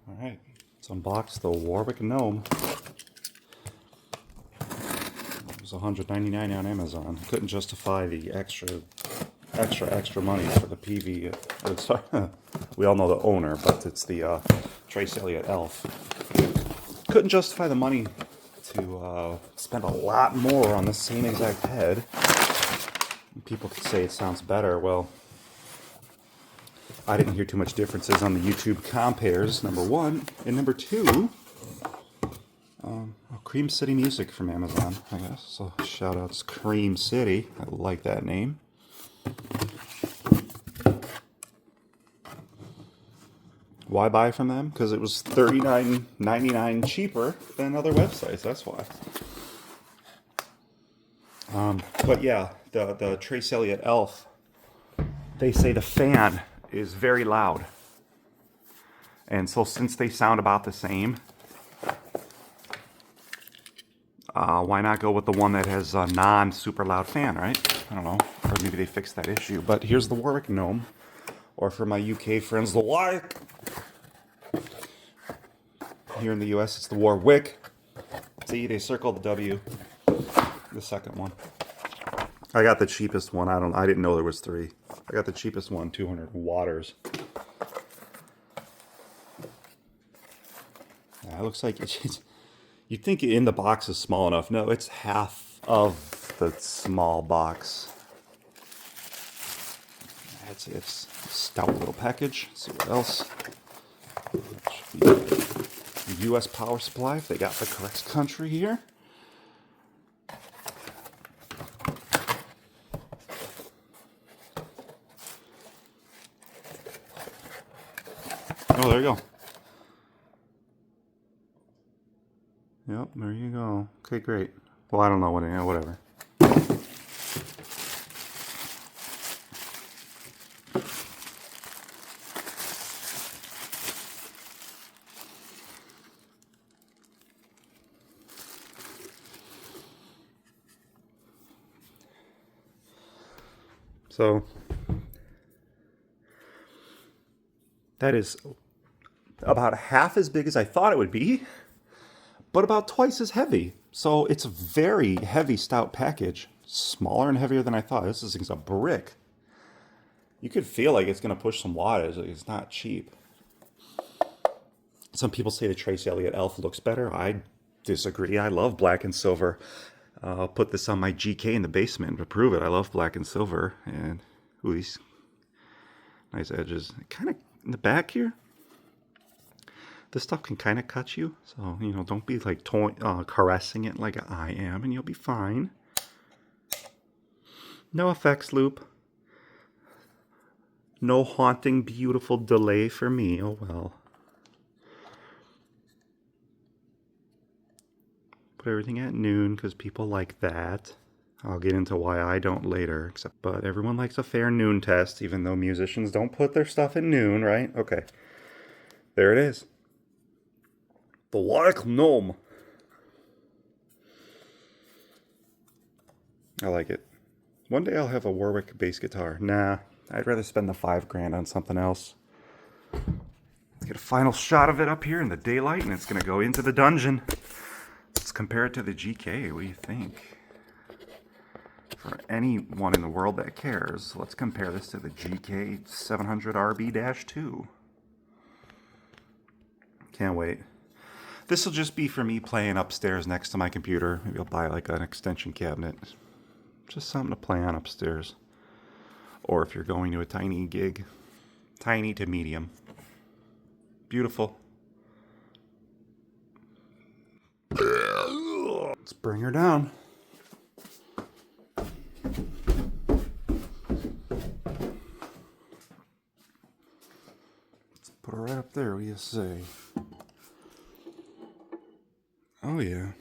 Alright, let's unbox the Warwick Gnome. It was $199 on Amazon. Couldn't justify the extra money for the PV. Sorry, we all know the owner, but it's the Trace Elliott Elf. Couldn't justify the money to spend a lot more on the same exact head. People could say it sounds better. Well, I didn't hear too much differences on the YouTube compares, number one. And number two, Cream City Music from Amazon, I guess. So shout outs Cream City. I like that name. Why buy from them? Because it was $39.99 cheaper than other websites, that's why. But yeah, the Trace Elliott Elf, they say the fan is very loud. And so since they sound about the same, why not go with the one that has a non-super loud fan, right? I don't know, or maybe they fixed that issue. But here's the Warwick Gnome, or for my UK friends, the Warwick. Here in the US, it's the Warwick. See, they circled the W, the second one. I got the cheapest one. I didn't know there was three. I got the cheapest one, 200 waters. Yeah, it looks like you'd think in the box is small enough. No, it's half of the small box. It's a stout little package. Let's see what else. U.S. power supply, if they got the correct country here. Oh, there you go. Yep, there you go. Okay, great. Well, I don't know what, whatever. So that is about half as big as I thought it would be, but about twice as heavy. So it's a very heavy, stout package. Smaller and heavier than I thought. This thing's a brick. You could feel like it's going to push some wattage. It's not cheap. Some people say the Trace Elliott Elf looks better. I disagree. I love black and silver. I'll put this on my GK in the basement to prove it. I love black and silver. And, ooh, these nice edges. Kind of in the back here. This stuff can kind of cut you. So, you know, don't be like caressing it like I am, and you'll be fine. No effects loop. No haunting, beautiful delay for me. Oh, well. Put everything at noon because people like that. I'll get into why I don't later. But everyone likes a fair noon test, even though musicians don't put their stuff at noon, right? Okay. There it is. The Warwick Gnome. I like it. One day I'll have a Warwick bass guitar. Nah, I'd rather spend the $5,000 on something else. Let's get a final shot of it up here in the daylight, and it's going to go into the dungeon. Let's compare it to the GK. What do you think? For anyone in the world that cares, let's compare this to the GK 700RB-2. Can't wait. This will just be for me playing upstairs next to my computer. Maybe I'll buy like an extension cabinet. Just something to play on upstairs. Or if you're going to a tiny gig. Tiny to medium. Beautiful. Let's bring her down. Let's put her right up there, what do you say? Oh yeah.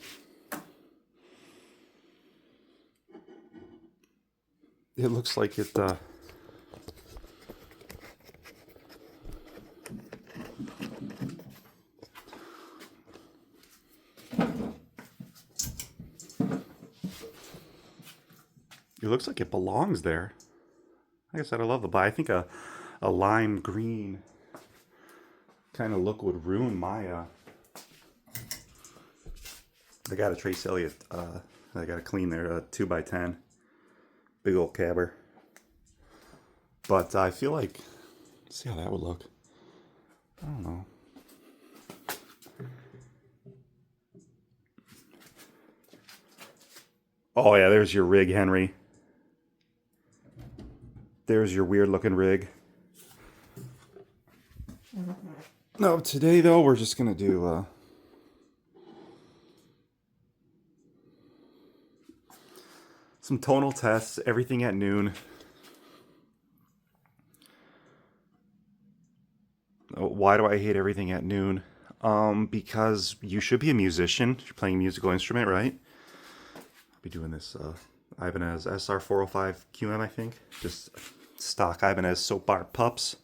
It looks like it it looks like it belongs there. Like I said, I love the buy. I think a lime green kind of look would ruin my, I got a Trace Elliott, I got to clean there, 2x10, big old cabber. But I feel like, let's see how that would look. I don't know. Oh yeah, there's your rig, Henry. There's your weird looking rig. No, today though, we're just gonna do some tonal tests, everything at noon. Why do I hate everything at noon? Because you should be a musician. You're playing a musical instrument, right? I'll be doing this Ibanez SR405 QM, I think. Just stock Ibanez soap bar pups.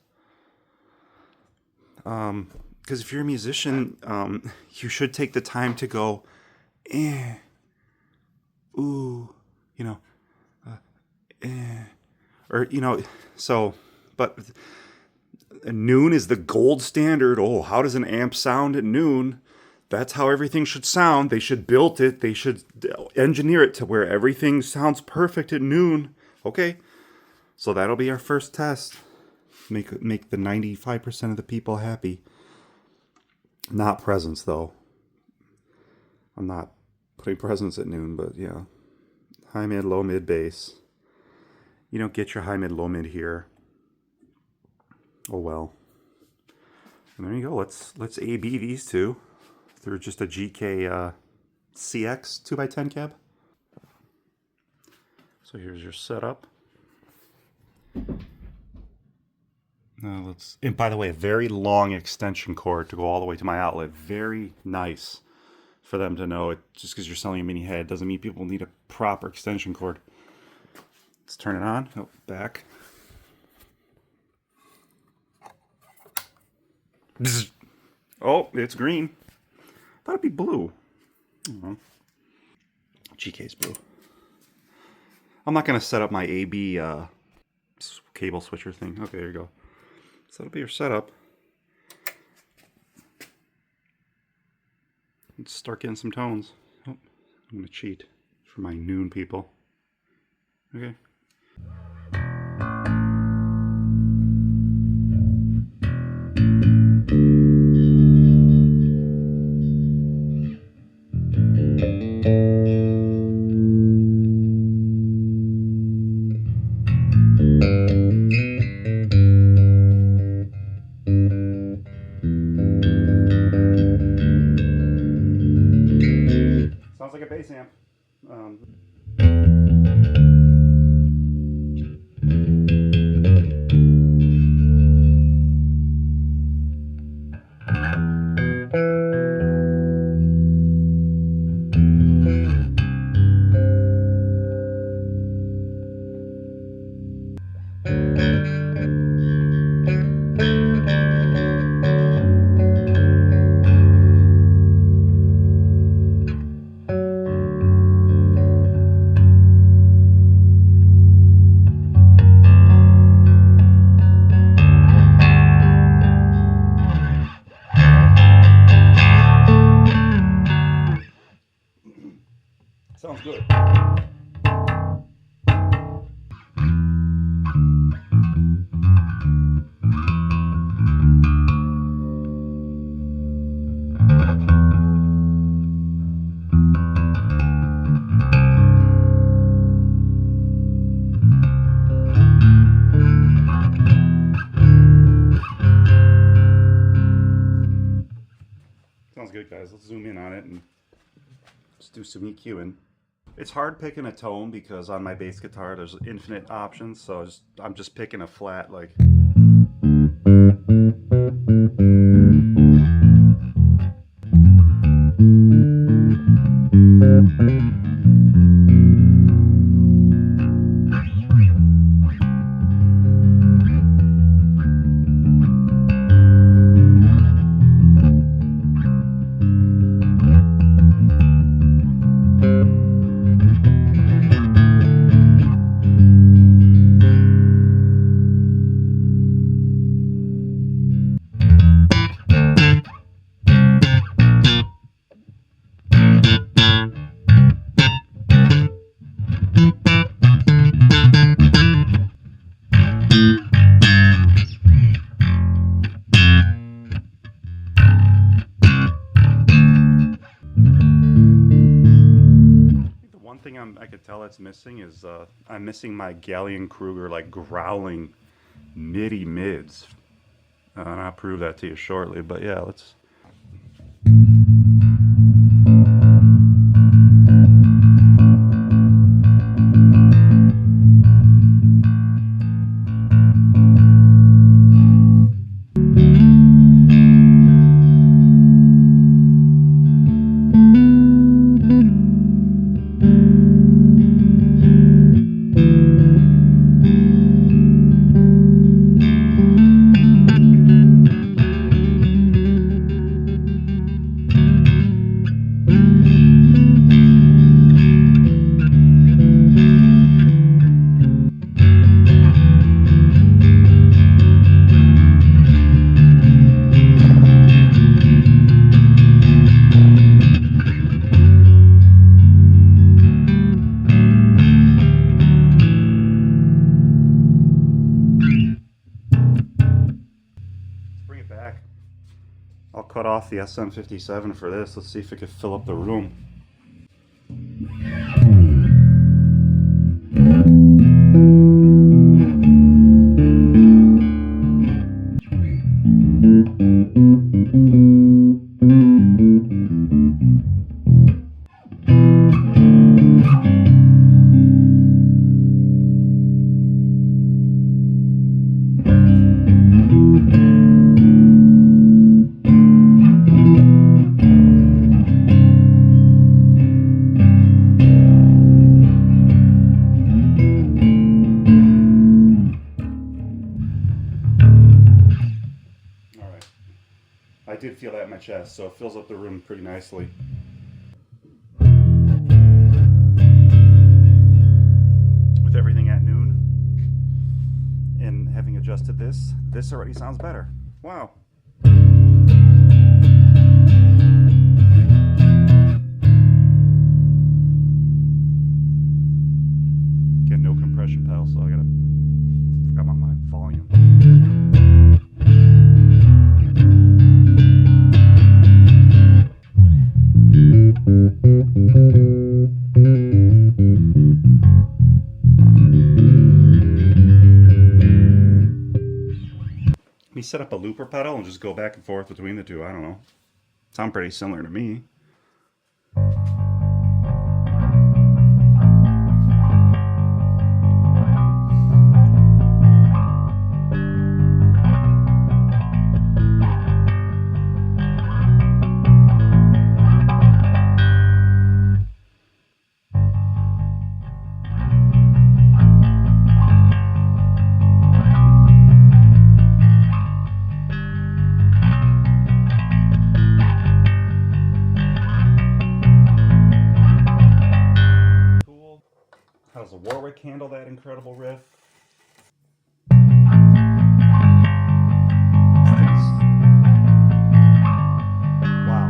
Because if you're a musician, you should take the time to go, ooh, you know, or, you know, so, but noon is the gold standard. Oh, how does an amp sound at noon? That's how everything should sound. They should build it. They should engineer it to where everything sounds perfect at noon. Okay, so that'll be our first test. Make the 95% of the people happy. Not presents, though. I'm not putting presents at noon, but yeah. High mid, low mid, bass. You don't get your high mid, low mid here. Oh well. And there you go. Let's A/B these two through just a GK CX 2x10 cab. So here's your setup. Now and by the way, a very long extension cord to go all the way to my outlet. Very nice for them to know. It just because you're selling a mini head doesn't mean people need a proper extension cord. Let's turn it on. Oh, back. Oh, it's green. Thought it'd be blue. GK's blue. I'm not gonna set up my AB cable switcher thing. Okay, there you go. So that'll be your setup. Let's start getting some tones. Oh, I'm gonna cheat for my noon people. Okay. Sounds like a bass amp. Sounds good. Sounds good, guys. Let's zoom in on it and just do some EQing. It's hard picking a tone because on my bass guitar there's infinite options, so I'm just picking a flat like. I could tell that's missing is I'm missing my Galleon Kruger like growling MIDI mids. And I'll prove that to you shortly, but yeah, let's... I'll cut off the SM57 for this. Let's see if it can fill up the room. I did feel that in my chest, so it fills up the room pretty nicely. With everything at noon and having adjusted this already sounds better. Wow. Again, no compression pedal, so I forgot about my volume. We set up a looper pedal and just go back and forth between the two. I don't know. Sound pretty similar to me. How does the Warwick handle that incredible riff? Wow.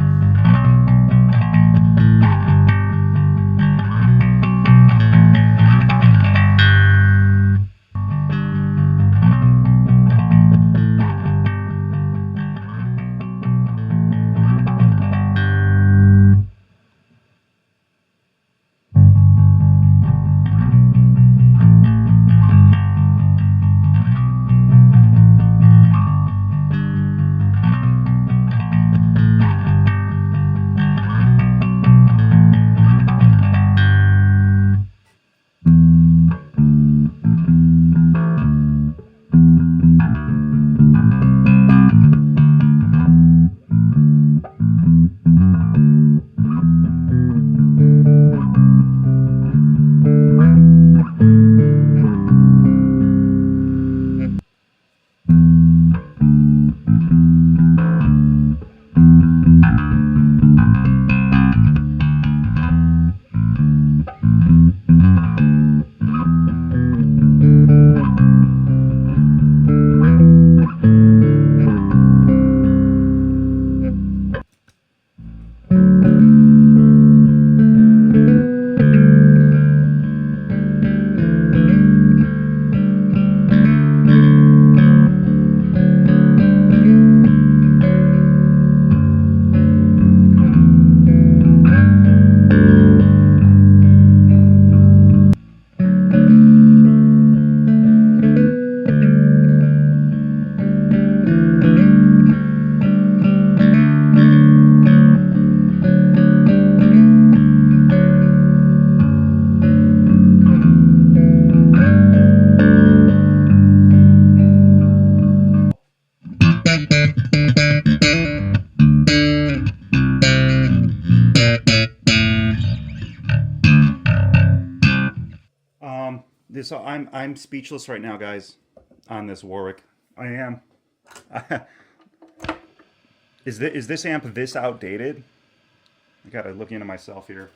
So I'm speechless right now, guys, on this Warwick. I am. Is this amp this outdated? I gotta look into myself here.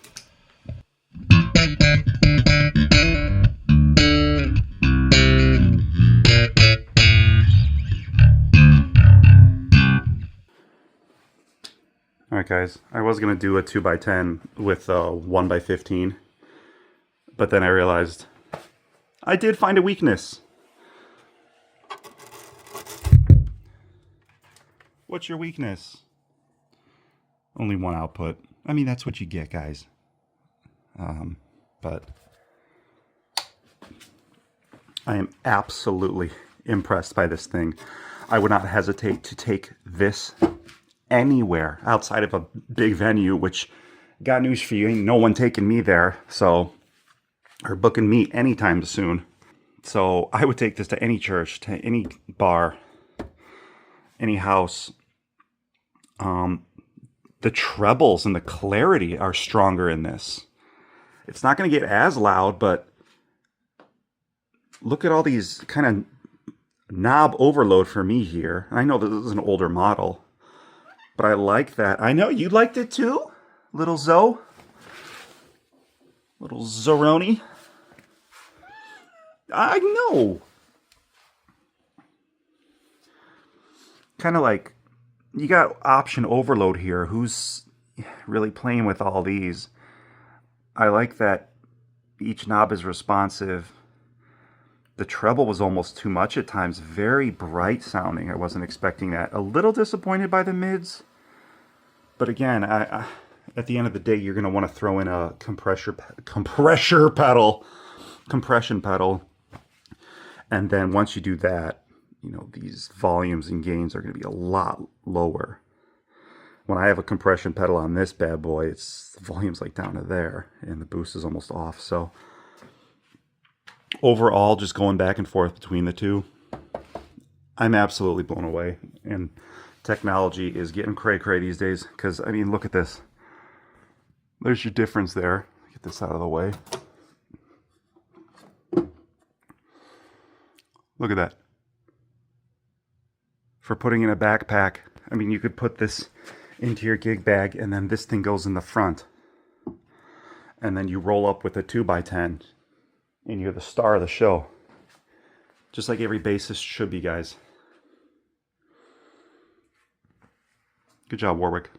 Alright guys, I was going to do a 2x10 with a 1x15, but then I realized I did find a weakness. What's your weakness? Only one output. I mean, that's what you get, guys. But I am absolutely impressed by this thing. I would not hesitate to take this anywhere outside of a big venue, which, got news for you, ain't no one taking me there, so, or booking me anytime soon. So I would take this to any church, to any bar, any house. The trebles and the clarity are stronger in this. It's not going to get as loud, but look at all these kind of knob overload for me here. I know this is an older model, but I like that. I know you liked it too, little Zoe. Little Zoroni. I know. Kind of like, you got option overload here. Who's really playing with all these? I like that each knob is responsive. The treble was almost too much at times. Very bright sounding. I wasn't expecting that. A little disappointed by the mids. But again, I at the end of the day, you're going to want to throw in a compression pedal. And then once you do that, you know, these volumes and gains are going to be a lot lower. When I have a compression pedal on this bad boy, the volume's like down to there, and the boost is almost off. So overall, just going back and forth between the two, I'm absolutely blown away. And technology is getting cray-cray these days, because, I mean, look at this. There's your difference there. Get this out of the way. Look at that. For putting in a backpack, I mean, you could put this into your gig bag, and then this thing goes in the front. And then you roll up with a 2x10, and you're the star of the show. Just like every bassist should be, guys. Good job, Warwick.